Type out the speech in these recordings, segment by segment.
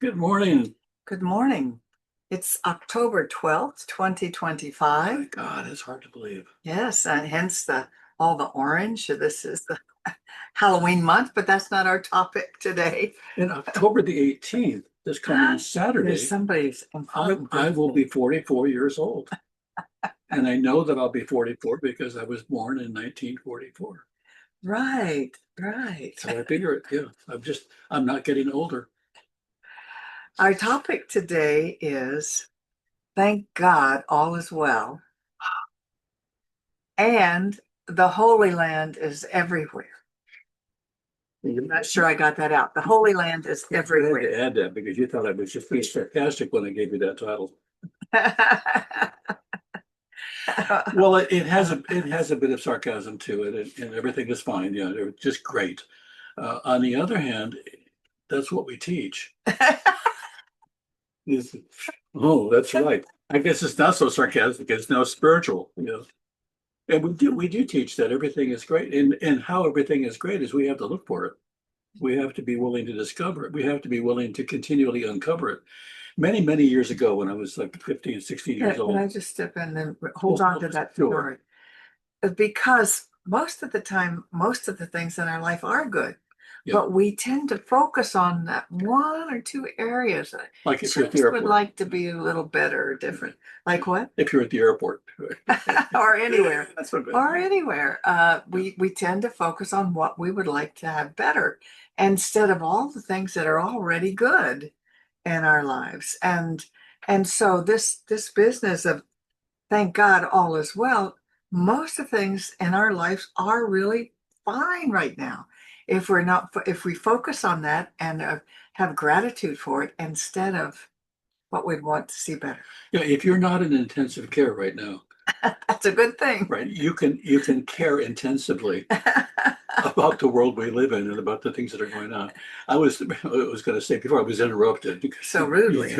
Good morning. Good morning. It's October 12th, My 2025. God, it's hard to believe. Yes, and hence the all the orange. This is the Halloween month, but that's not our topic today. And October the 18th, this coming There's Saturday, somebody's I, important I will be birthday. 44 years old. And I know that I'll be 44 because I was born in 1944. Right, right. So I figure it, yeah, I'm not getting older. Our topic today is thank God all is well, and the Holy Land is everywhere. I'm not sure I got that out. The Holy Land is You had everywhere. to add that because you thought I was just being sarcastic when I gave you that title. Well, it has a bit of sarcasm to it, and everything is fine. Yeah, they're just great. On the other hand, that's what we teach. Is oh, that's right. I guess it's not so sarcastic. It's now spiritual. And we do teach that everything is great, and how everything is great is we have to look for it. We have to be willing to discover it. We have to be willing to continually uncover it. Many years ago, when I was like 15, 16 years Can I old. just step in and hold on to that Sure. story? Because most of the time, most of the things in our life are good, Yeah. but we tend to focus on that one or two areas that Like if you're at the just would airport. like to be a little better or different. Like what? If you're at the airport. Or anywhere. That's so good. Or anywhere. We tend to focus on what we would like to have better instead of all the things that are already good in our lives. And so this business of thank God all is well, most of the things in our lives are really fine right now. If we focus on that and have gratitude for it instead of what we'd want to see better. Yeah, if you're not in intensive care right now, That's a good thing. right, you can care intensively about the world we live in and about the things that are going on. I was going to say before I was interrupted because So rudely.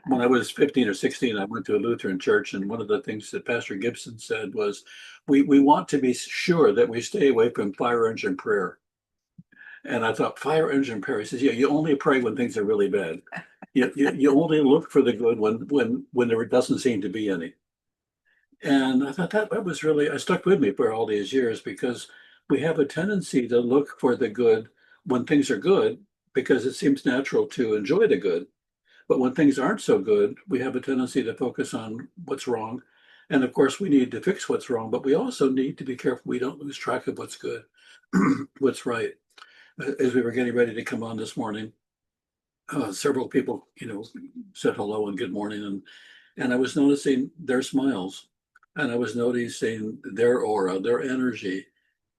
when I was 15 or 16, I went to a Lutheran church, and one of the things that Pastor Gibson said was, "We want to be sure that we stay away from fire engine prayer." And I thought, fire engine prayer. He says, "Yeah, you only pray when things are really bad. You only look for the good when there doesn't seem to be any." And I thought that was really, I stuck with me for all these years because we have a tendency to look for the good when things are good because it seems natural to enjoy the good. But when things aren't so good, we have a tendency to focus on what's wrong. And of course, we need to fix what's wrong, but we also need to be careful we don't lose track of what's good, what's right. As we were getting ready to come on this morning, several people, said hello and good morning, and I was noticing their smiles, and I was noticing their aura, their energy,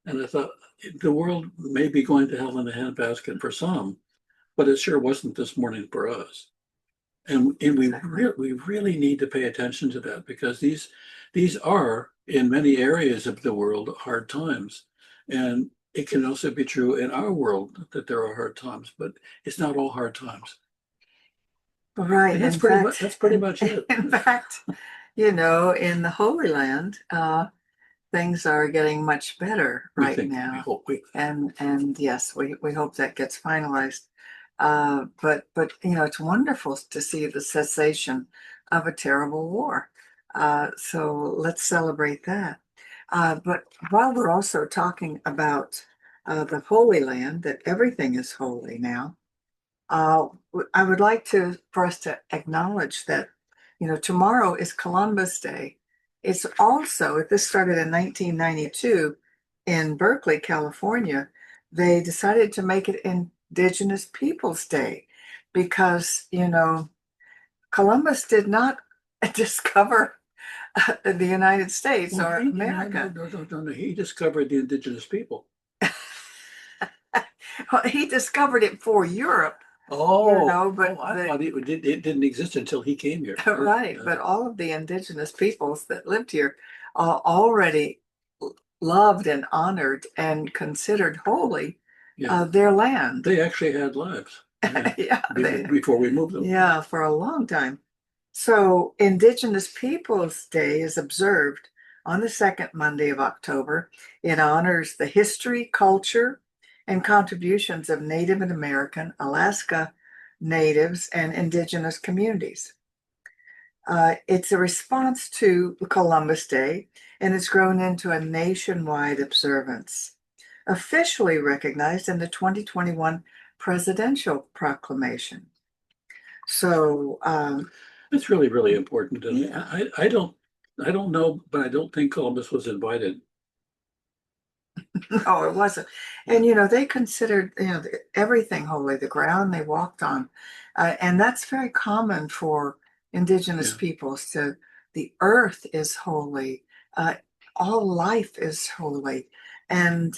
and I thought the world may be going to hell in a handbasket for some, but it sure wasn't this morning for us. And we really need to pay attention to that because these are in many areas of the world hard times, and it can also be true in our world that there are hard times, but it's not all hard times. Right. And In fact, that's pretty much it. in fact, in the Holy Land, things are getting much better We right think we now. hope we And yes, we hope that gets finalized. But it's wonderful to see the cessation of a terrible war. So let's celebrate that. But while we're also talking about the Holy Land, that everything is holy now, uh, I would like for us to acknowledge that, tomorrow is Columbus Day. It's also, this started in 1992 in Berkeley, California. They decided to make it Indigenous Peoples Day because, Columbus did not discover the United States well, or no, America. no, no, no, no. He discovered the indigenous people. Well, he discovered it for Europe, but I thought it didn't exist until he came here. right, but all of the indigenous peoples that lived here already loved and honored and considered holy Yeah, their land. they actually had lives. Yeah, Yeah, before we moved them. yeah, for a long time. So Indigenous Peoples Day is observed on the second Monday of October. It honors the history, culture, and contributions of Native and American, Alaska natives, and indigenous communities. It's a response to Columbus Day, and it's grown into a nationwide observance, officially recognized in the 2021 presidential proclamation. So, It's really, really important. And yeah. I don't know, but I don't think Columbus was invited. No, it wasn't. And they considered everything holy, the ground they walked on, and that's very common for indigenous Yeah. peoples. To the earth is holy, uh, all life is holy, and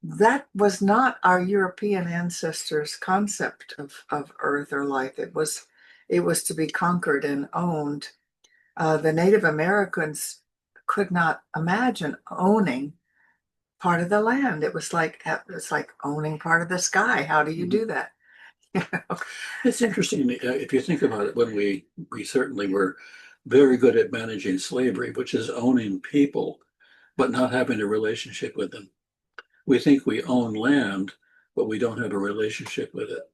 that was not our European ancestors' concept of earth or life. It was to be conquered and owned. The Native Americans could not imagine owning part of the land. It's like owning part of the sky. How do you Mhm. do that? It's interesting if you think about it. When we certainly were very good at managing slavery, which is owning people, but not having a relationship with them. We think we own land, but we don't have a relationship with it.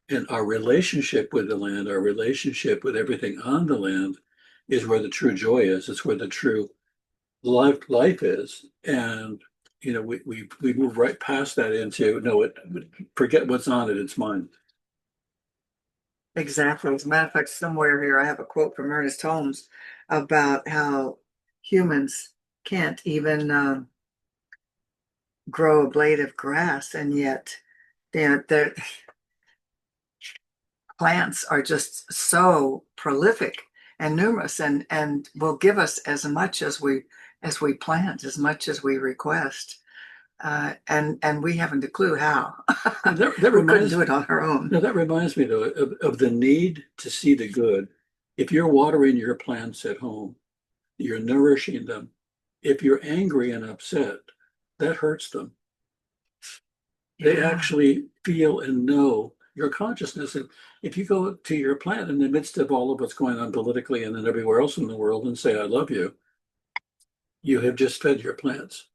And our relationship with the land, our relationship with everything on the land, is where the true joy is. It's where the true life is. And we move right past that into no, forget what's on it. It's mine. Exactly. As a matter of fact, somewhere here I have a quote from Ernest Holmes about how humans can't even grow a blade of grass, and yet their plants are just so prolific and numerous, and will give us as we plant, as much as we request. And we haven't a clue how. That We couldn't reminds do it on our own. no, that reminds me though of the need to see the good. If you're watering your plants at home, you're nourishing them. If you're angry and upset, that hurts them. They Yeah, actually feel and know your consciousness. And if you go to your plant in the midst of all of what's going on politically and then everywhere else in the world and say, I love you, you have just fed your plants,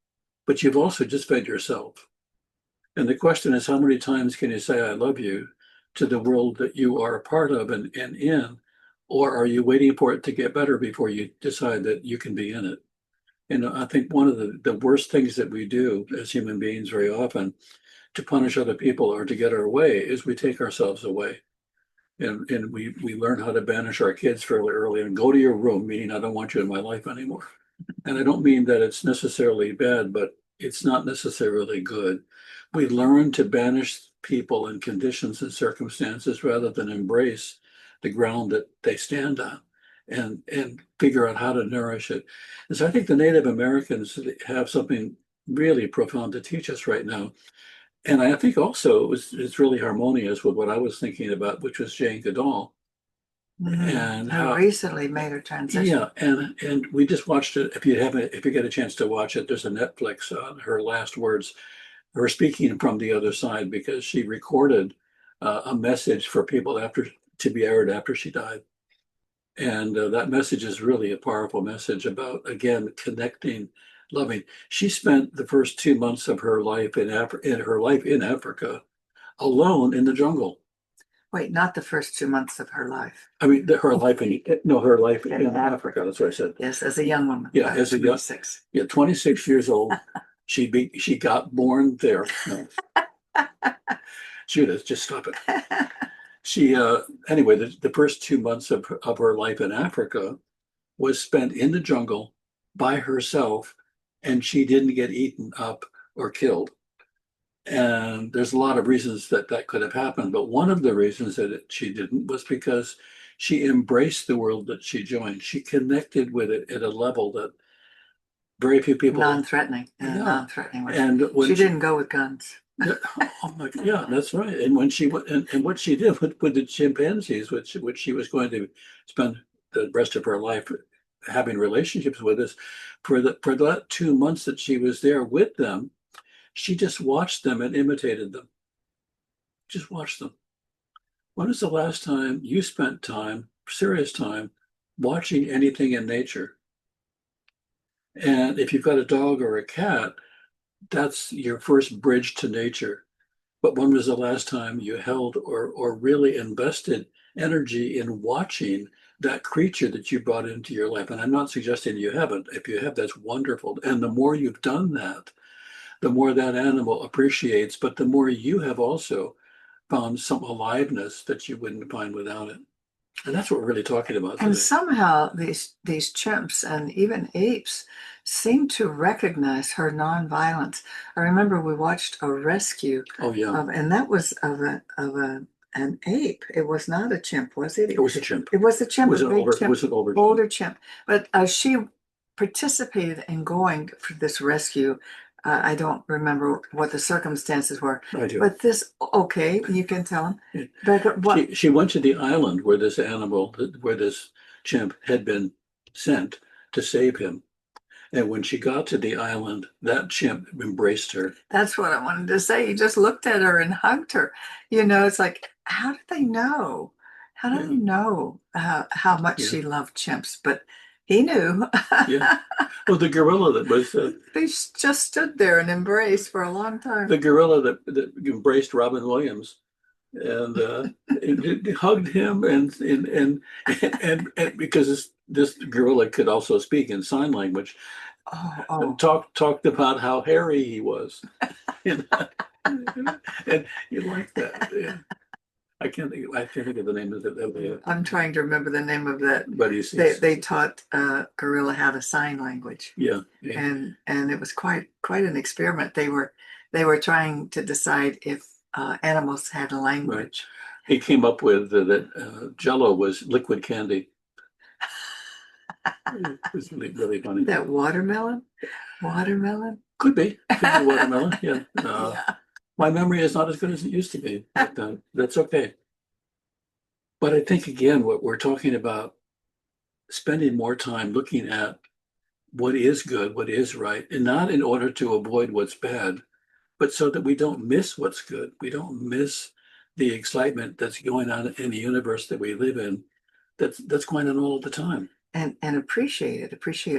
but you've also just fed yourself. And the question is, how many times can you say, I love you to the world that you are a part of and in? Or are you waiting for it to get better before you decide that you can be in it? And I think one of the worst things that we do as human beings very often to punish other people or to get our way is we take ourselves away. And we learn how to banish our kids fairly early and go to your room, meaning I don't want you in my life anymore. And I don't mean that it's necessarily bad, but it's not necessarily good. We learn to banish people and conditions and circumstances rather than embrace the ground that they stand on and figure out how to nourish it. And so I think the Native Americans have something really profound to teach us right now. And I think also it's really harmonious with what I was thinking about, which was Jane Goodall and Who how recently made a transition. yeah, and we just watched it. If you get a chance to watch it, there's a Netflix on her last words, her speaking from the other side because she recorded a message for people after to be aired after she died. And that message is really a powerful message about again connecting, loving. She spent the first 2 months of her life in Africa alone in the jungle. Wait, not the first 2 months of her life. I mean, her life in no, her life In in Africa. Africa. That's what I said. Yes, as a young woman. Yeah, as a young, 26. yeah, 26 years old. She got born there. No, Judith, just stop it. She anyway, the first 2 months of her life in Africa was spent in the jungle by herself, and she didn't get eaten up or killed. And there's a lot of reasons that that could have happened, but one of the reasons that she didn't was because she embraced the world that she joined. She connected with it at a level that very few people. Non-threatening. Yeah, Non-threatening was. and She when she, didn't go with guns. yeah, oh my, yeah, that's right. And when she went, and what she did with the chimpanzees, which she was going to spend the rest of her life having relationships with us, for that 2 months that she was there with them, she just watched them and imitated them. Just watched them. When was the last time you spent time, serious time, watching anything in nature? And if you've got a dog or a cat, that's your first bridge to nature. but when was the last time you held or really invested energy in watching that creature that you brought into your life? And I'm not suggesting you haven't. If you have, that's wonderful. And the more you've done that, the more that animal appreciates, but the more you have also found some aliveness that you wouldn't find without it. And that's what we're really talking about And today. somehow these chimps and even apes seem to recognize her nonviolence. I remember we watched a rescue Oh yeah, and that was of an ape. It was not a chimp, was it? it was a chimp. It was a It chimp, a was big it chimp, was an older chimp. older chimp. But she participated in going for this rescue. I don't remember what the circumstances were, I do. but this, okay, you can tell him. Yeah. But what? She went to the island where this animal, where this chimp had been sent to save him. And when she got to the island, that chimp embraced her. That's what I wanted to say. He just looked at her and hugged her. You know, it's like, how do they know? How do they Yeah, know how much yeah, she loved chimps? But he knew. yeah. Well, the gorilla that was They just stood there and embraced for a long time. the gorilla that embraced Robin Williams and it hugged him and because this gorilla could also speak in sign language, Oh, oh. talked about how hairy he was. and, and you like that. Yeah. I can't think of the name of it. I'm trying to remember the name of that. But They taught gorilla how to sign language, yeah, yeah, and it was quite an experiment. They were trying to decide if animals had a right. language. He came up with that Jello was liquid candy. It was really, really funny. That watermelon, watermelon. Could be watermelon. Yeah. Yeah. My memory is not as good as it used to be, but that's okay. But I think again, what we're talking about, spending more time looking at what is good, what is right, and not in order to avoid what's bad, but so that we don't miss what's good. We don't miss the excitement that's going on in the universe that we live in. That's going on all the time. And appreciate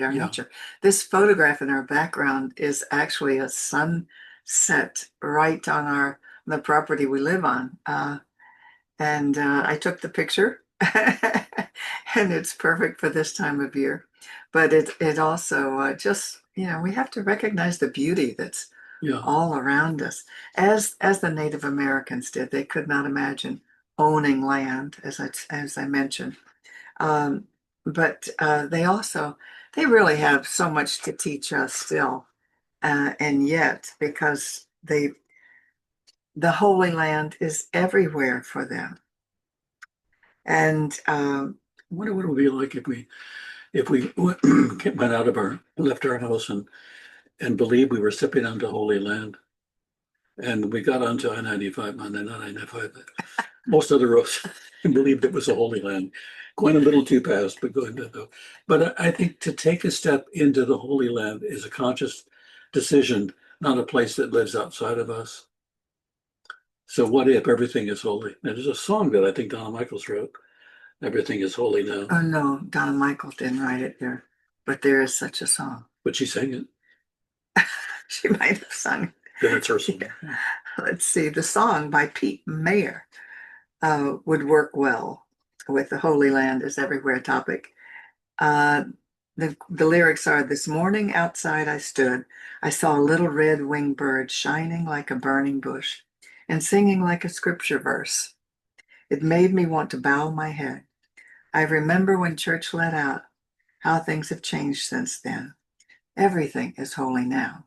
our Yeah. nature. This photograph in our background is actually a sunset right on the property we live on. And I took the picture, and it's perfect for this time of year. But it also just, we have to recognize the beauty that's Yeah. all around us, as the Native Americans did. They could not imagine owning land, as I mentioned. Um, but they really have so much to teach us still, and yet because the Holy Land is everywhere for them, and What would it be like if we went out of left our house and believed we were stepping onto Holy Land, and we got onto I-95, not I-95, most other roads, and believed it was a Holy Land, going a little too fast, but going to go. But I think to take a step into the Holy Land is a conscious decision, not a place that lives outside of us. So what if everything is holy? Now, there's a song that I think Donna Michaels wrote. Everything is holy now, oh no, Donna Michael didn't write it there, but there is such a song. but she sang it. She might have sung it. Then it's her song. Yeah. Let's see, the song by Pete Mayer would work well with the Holy Land is everywhere topic. Uh, the lyrics are, this morning outside I stood, I saw a little red winged bird shining like a burning bush and singing like a scripture verse. It made me want to bow my head. I remember when church let out, how things have changed since then. Everything is holy now.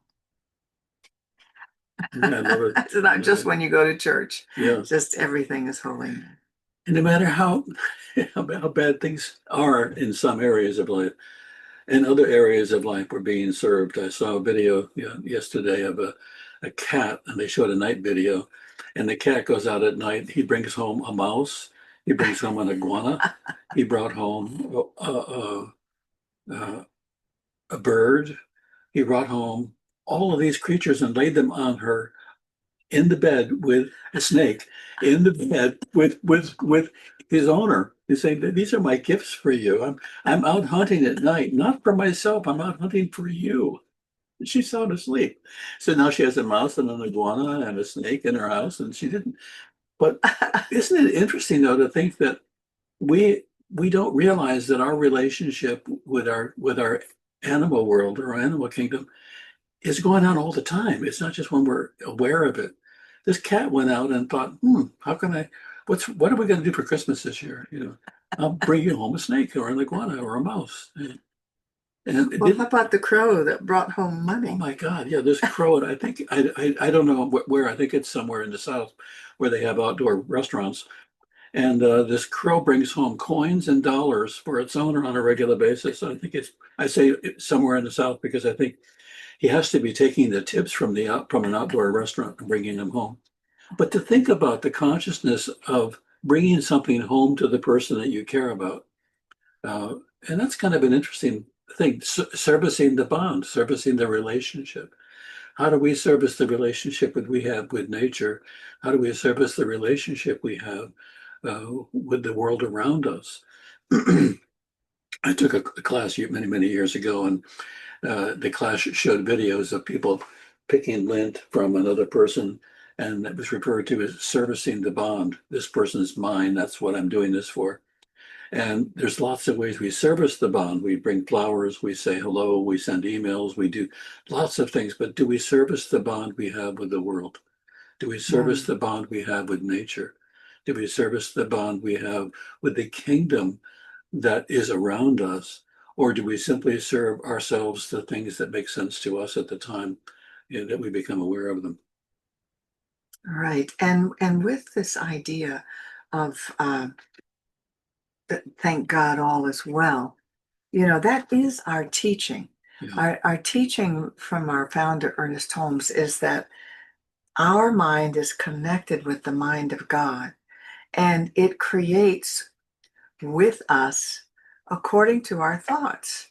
Yeah, I love it. It's not just when you go to church, Yeah. just everything is holy now. And no matter how bad things are in some areas of life, and other areas of life were being served. I saw a video yesterday of a cat, and they showed a night video, and the cat goes out at night. He brings home a mouse. He brings home an iguana. He brought home a bird. He brought home all of these creatures and laid them on her in the bed with a snake in the bed with his owner. He's saying, these are my gifts for you. I'm out hunting at night, not for myself. I'm out hunting for you. She's sound asleep. So now she has a mouse and an iguana and a snake in her house, and she didn't. But isn't it interesting though to think that we we don't realize that our relationship with our animal world or our animal kingdom is going on all the time. It's not just when we're aware of it. This cat went out and thought, how can I, what are we going to do for Christmas this year? I'll bring you home a snake or an iguana or a mouse. And it Well, how didn't, about the crow that brought home oh money? my God, yeah, this crow, and I think, I don't know where, I think it's somewhere in the South where they have outdoor restaurants. And this crow brings home coins and dollars for its owner on a regular basis. I think I say it's somewhere in the South because I think he has to be taking the tips from from an outdoor restaurant and bringing them home. But to think about the consciousness of bringing something home to the person that you care about, uh, and that's kind of an interesting thing. Servicing the bond, servicing the relationship. How do we service the relationship that we have with nature? How do we service the relationship we have with the world around us? I took a class many years ago, and the class showed videos of people picking lint from another person, and it was referred to as servicing the bond. This person's mine. That's what I'm doing this for. And there's lots of ways we service the bond. We bring flowers, we say hello, we send emails, we do lots of things. But do we service the bond we have with the world? Do we service Mm, the bond we have with nature? Do we service the bond we have with the kingdom that is around us? Or do we simply serve ourselves the things that make sense to us at the time, that we become aware of them? right. And with this idea of thank God all is well, that is our teaching. Yeah. Our teaching from our founder, Ernest Holmes, is that our mind is connected with the mind of God, and it creates with us according to our thoughts.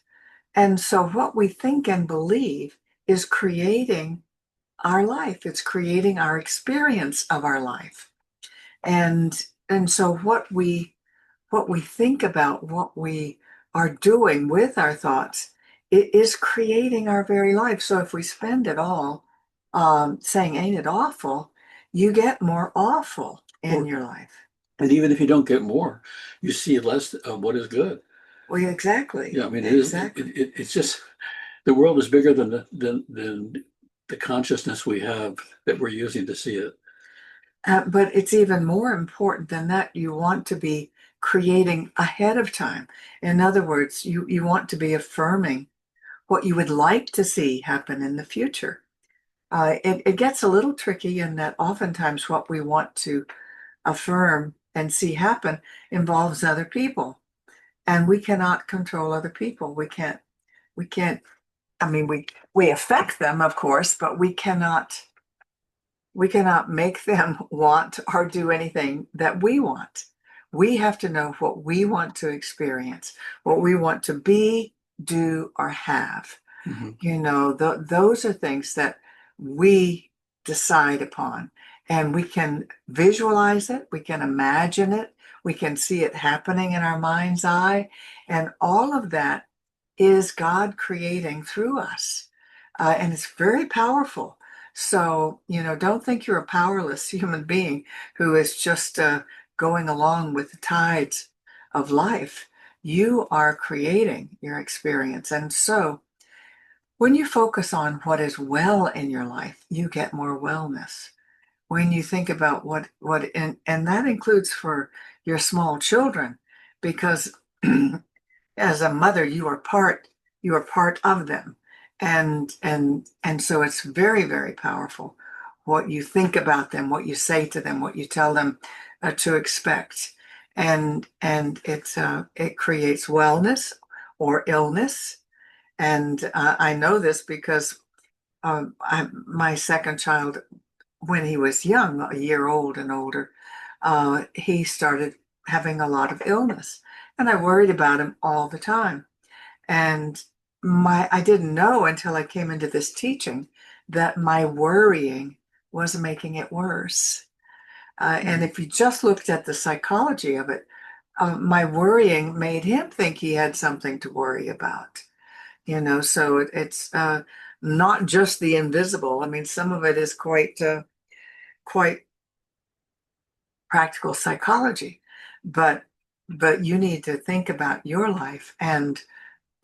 And so what we think and believe is creating our life. It's creating our experience of our life. And so what we think about, what we are doing with our thoughts, it is creating our very life. So if we spend it all saying, ain't it awful, you get more awful in Or your life. and even if you don't get more, you see less of what is good. Well, exactly, Yeah, I mean, exactly. it's just the world is bigger than the consciousness we have that we're using to see it. But it's even more important than that. You want to be creating ahead of time. In other words, you want to be affirming what you would like to see happen in the future. It gets a little tricky in that oftentimes what we want to affirm and see happen involves other people, and we cannot control other people. We can't, I mean, we affect them, of course, but we cannot make them want or do anything that we want. We have to know what we want to experience, what we want to be, do, or have. Mhm. Those are things that we decide upon, and we can visualize it, we can imagine it, we can see it happening in our mind's eye, and all of that is God creating through us. And it's very powerful. So, don't think you're a powerless human being who is just going along with the tides of life. You are creating your experience. And so, when you focus on what is well in your life, you get more wellness. When you think about and that includes for your small children, because as a mother, you are part of them. And so it's very, very powerful what you think about them, what you say to them, what you tell them to expect. And it creates wellness or illness. And I know this because my second child, when he was young, a year old and older, he started having a lot of illness. And I worried about him all the time. And I didn't know until I came into this teaching that my worrying was making it worse. And if you just looked at the psychology of it, my worrying made him think he had something to worry about. So it's not just the invisible. I mean, some of it is quite practical psychology, but you need to think about your life. And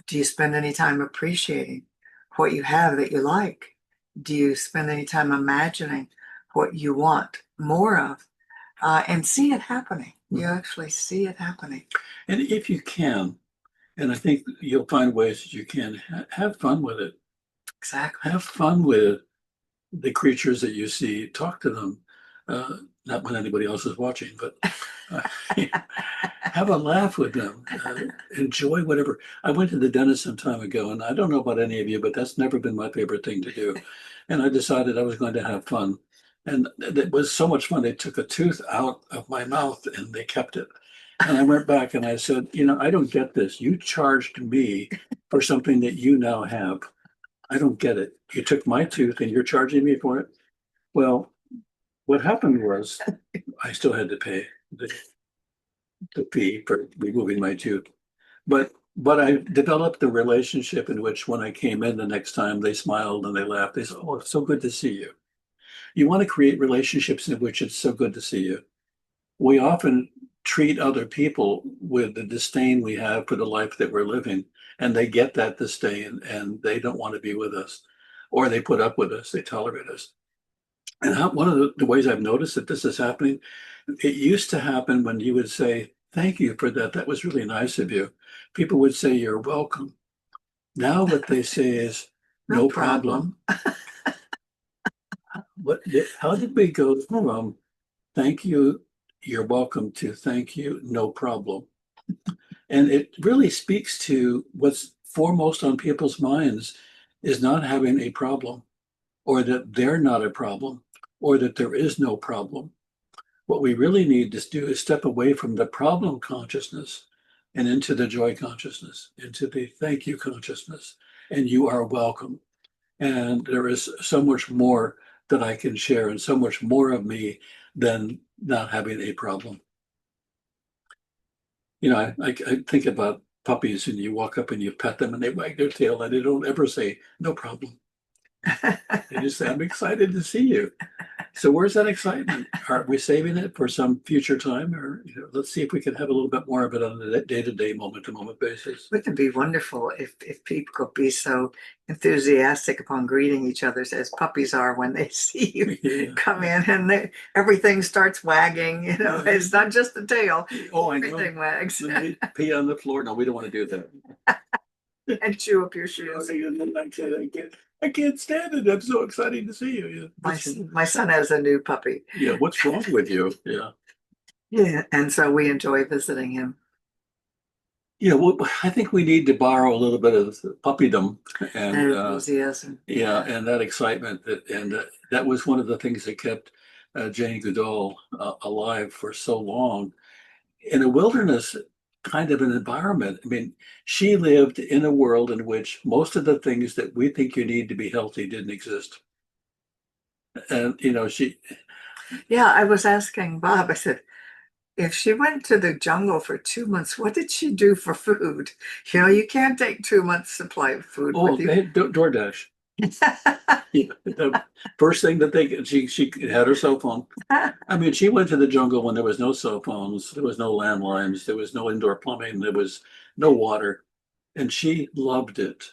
do you spend any time appreciating what you have that you like? Do you spend any time imagining what you want more of? And see it happening. You actually see it happening. And if you can, and I think you'll find ways that you can have fun with it. Exactly. Have fun with the creatures that you see. Talk to them, not when anybody else is watching, but uh, have a laugh with them. Enjoy whatever. I went to the dentist some time ago, and I don't know about any of you, but that's never been my favorite thing to do. And I decided I was going to have fun. And it was so much fun. They took a tooth out of my mouth and they kept it. And I went back and I said, I don't get this. You charged me for something that you now have. I don't get it. You took my tooth and you're charging me for it. Well, what happened was I still had to pay the fee for removing my tooth. But I developed a relationship in which when I came in the next time, they smiled and they laughed. They said, "Oh, it's so good to see you." You want to create relationships in which it's so good to see you. We often treat other people with the disdain we have for the life that we're living, and they get that disdain and they don't want to be with us, or they put up with us, they tolerate us. And one of the ways I've noticed that this is happening, it used to happen when you would say, "Thank you for that. That was really nice of you." People would say, "You're welcome." Now what they say is, No "No problem." problem. How did we go from "Thank you, you're welcome" to "Thank you, no problem"? And it really speaks to what's foremost on people's minds is not having a problem, or that they're not a problem, or that there is no problem. What we really need to do is step away from the problem consciousness and into the joy consciousness, into the thank you consciousness, and you are welcome. And there is so much more that I can share and so much more of me than not having a problem. I think about puppies and you walk up and you pet them and they wag their tail and they don't ever say, "No problem." They just say, "I'm excited to see you." So where's that excitement? Are we saving it for some future time? Or let's see if we can have a little bit more of it on a day-to-day, moment-to-moment basis. Wouldn't it be wonderful if people could be so enthusiastic upon greeting each other as puppies are when they see you Yeah. come in and everything starts wagging, it's not just the tail, Oh, I know. everything wags. Then they pee on the floor. No, we don't want to do that. And chew up your shoes. I can't stand it. I'm so excited to see you. Yeah. My son has a new puppy. Yeah, what's wrong with you? Yeah. Yeah, and so we enjoy visiting him. Yeah, well, I think we need to borrow a little bit of puppydom and And enthusiasm. yeah, and that excitement and that was one of the things that kept Jane Goodall alive for so long in a wilderness kind of an environment. I mean, she lived in a world in which most of the things that we think you need to be healthy didn't exist. And Yeah, I was asking Bob, I said, if she went to the jungle for 2 months, what did she do for food? You can't take 2 months supply of food oh, with they you. had DoorDash. Yeah, the first thing that she had her cell phone. I mean, she went to the jungle when there was no cell phones, there was no landlines, there was no indoor plumbing, there was no water, and she loved it.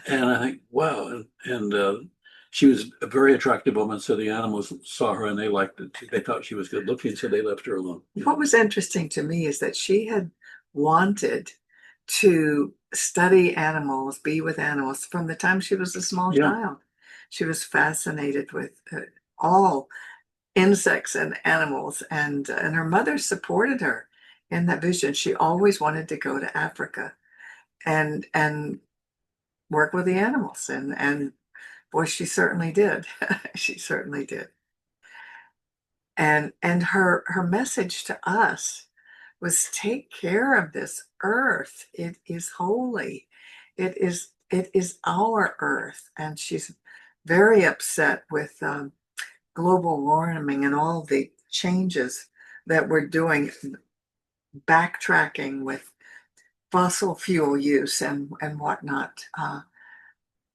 And I think, wow, and she was a very attractive woman, so the animals saw her and they liked it. They thought she was good looking, so they left her alone. What was interesting to me is that she had wanted to study animals, be with animals from the time she was a small Yeah, child. She was fascinated with all insects and animals, and her mother supported her in that vision. She always wanted to go to Africa and work with the animals, and boy, she certainly did. She certainly did. And her message to us was take care of this earth. It is holy. It is our earth. And she's very upset with global warming and all the changes that we're doing, backtracking with fossil fuel use and whatnot.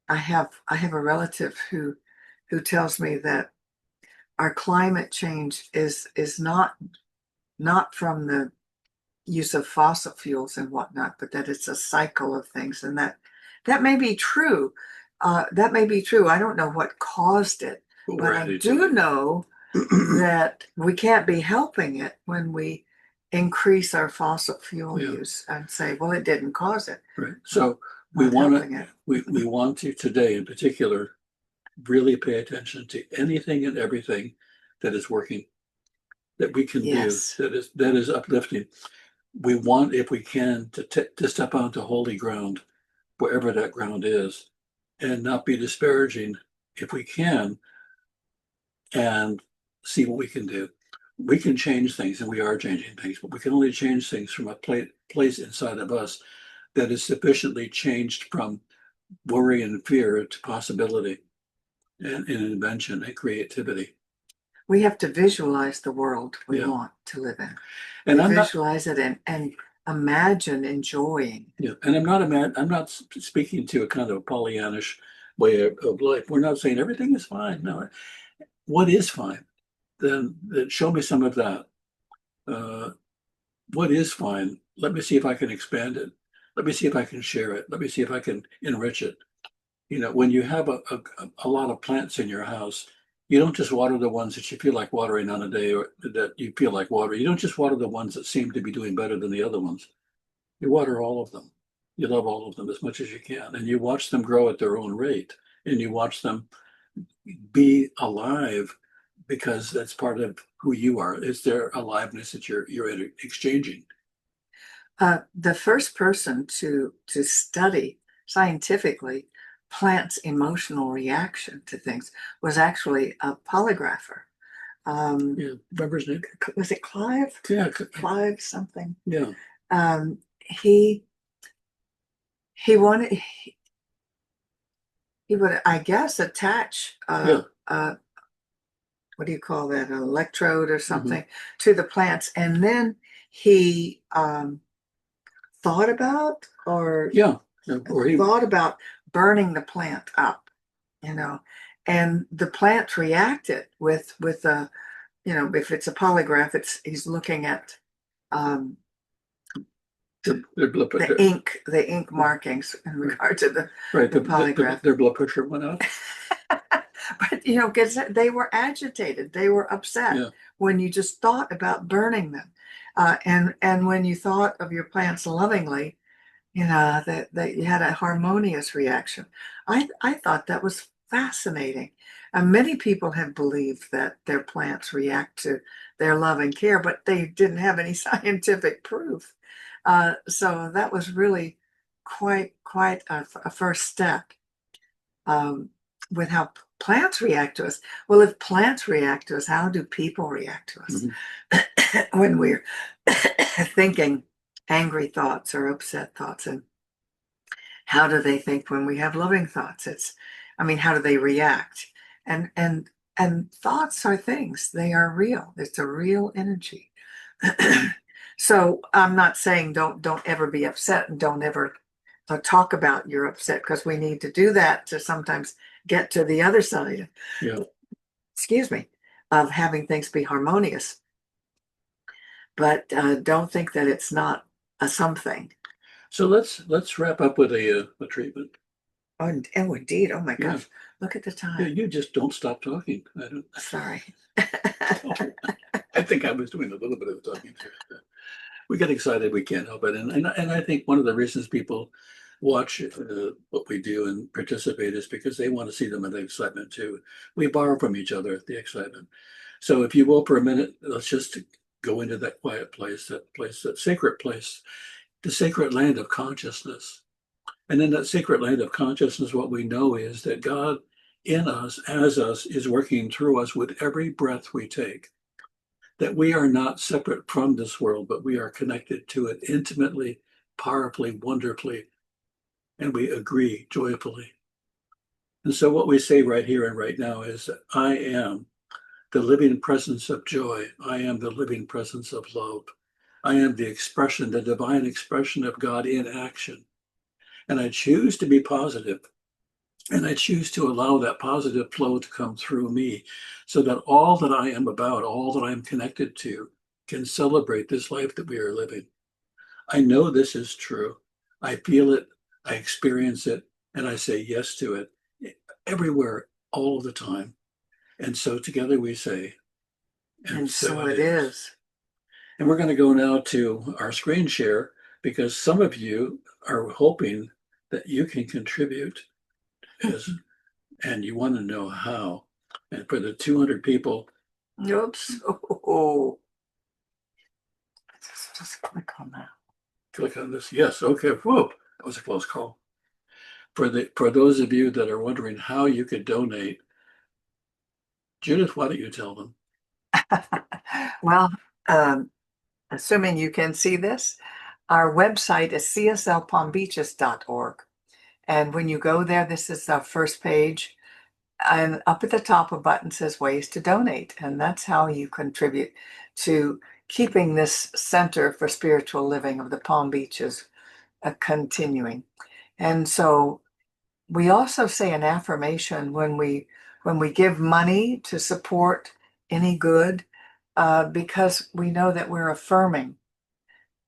I have a relative who tells me that our climate change is not from the use of fossil fuels and whatnot, but that it's a cycle of things, and that may be true. That may be true. I don't know what caused it, But we're but I adding to do know it. that we can't be helping it when we increase our fossil fuel Yeah, use and say, well, it didn't cause it. right. So we Not want helping to, it. we want to today in particular really pay attention to anything and everything that is working, that we can do, Yes. that is uplifting. We want, if we can, to step onto holy ground, wherever that ground is, and not be disparaging if we can, and see what we can do. We can change things, and we are changing things, but we can only change things from a place inside of us that is sufficiently changed from worry and fear to possibility and invention and creativity. We have to visualize the world we Yeah. want to live in. And We I'm not, visualize it and imagine enjoying. yeah, and I'm not speaking to a kind of Pollyannish way of life. We're not saying everything is fine. No, what is fine? Then show me some of that. Uh, what is fine? Let me see if I can expand it. Let me see if I can share it. Let me see if I can enrich it. You know, when you have a lot of plants in your house, you don't just water the ones that you feel like watering on a day or that you feel like watering. You don't just water the ones that seem to be doing better than the other ones. You water all of them. You love all of them as much as you can, and you watch them grow at their own rate, and you watch them be alive because that's part of who you are. It's their aliveness that you're exchanging. The first person to study scientifically plants' emotional reaction to things was actually a polygrapher. Yeah, remember his name? Was it Clive? Yeah, Clive something. yeah, He wanted he would, I guess, attach yeah. what do you call that, an electrode or Hmm. something to the plants, and then he thought about or Yeah. Yeah, or he, thought about burning the plant up, you know, and the plant reacted with a, if it's a polygraph, it's he's looking at um, their, the ink markings in regard to right, the polygraph. their blood pressure went up. But because they were agitated, they were upset Yeah, when you just thought about burning them, and when you thought of your plants lovingly, that you had a harmonious reaction. I thought that was fascinating. Many people have believed that their plants react to their love and care, but they didn't have any scientific proof. So that was really quite a first step, um, with how plants react to us. Well, if plants react to us, how do people react to us mhm. when we're thinking angry thoughts or upset thoughts? And how do they think when we have loving thoughts? I mean, how do they react? And thoughts are things, they are real. It's a real energy. So I'm not saying don't ever be upset and don't ever talk about your upset, because we need to do that to sometimes get to the other side, Yeah. excuse me, of having things be harmonious. But don't think that it's not a something. So let's wrap up with a treatment. Oh, indeed. Oh my Yeah. gosh. Look at the Yeah, time. you just don't stop talking. I don't. Sorry. I think I was doing a little bit of talking too. We get excited, we can't help it, and I think one of the reasons people watch what we do and participate is because they want to see them in the excitement too. We borrow from each other the excitement. So if you will, for a minute, let's just go into that quiet place, that sacred place, the sacred land of consciousness. And in that sacred land of consciousness, what we know is that God in us, as us, is working through us with every breath we take. That we are not separate from this world, but we are connected to it intimately, powerfully, wonderfully, and we agree joyfully. And so, what we say right here and right now is that I am the living presence of joy. I am the living presence of love. I am the expression, the divine expression of God in action. And I choose to be positive. And I choose to allow that positive flow to come through me so that all that I am about, all that I'm connected to, can celebrate this life that we are living. I know this is true. I feel it, I experience it, and I say yes to it everywhere, all of the time. And so together we say, and And so so it it is. is. And we're going to go now to our screen share because some of you are hoping that you can contribute as, and you want to know how. And for the 200 people, Oops. Oh, just click on that. click on this. Yes, okay. Whoa, that was a close call. For those of you that are wondering how you could donate, Judith, why don't you tell them? Well, um, assuming you can see this, our website is cslpalmbeaches.org. And when you go there, this is our first page. And up at the top, a button says ways to donate. And that's how you contribute to keeping this center for spiritual living of the Palm Beaches continuing. And so we also say an affirmation when we give money to support any good, because we know that we're affirming,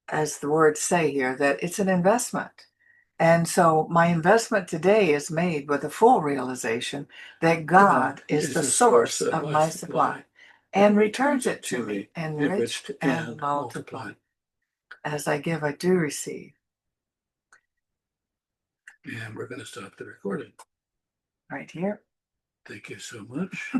as the words say here, that it's an investment. And so my investment today is made with a full realization that God is the source of my supply and returns it to me enriched and multiplied. As I give, I do receive. And we're going to stop the recording. Right here. Thank you so much.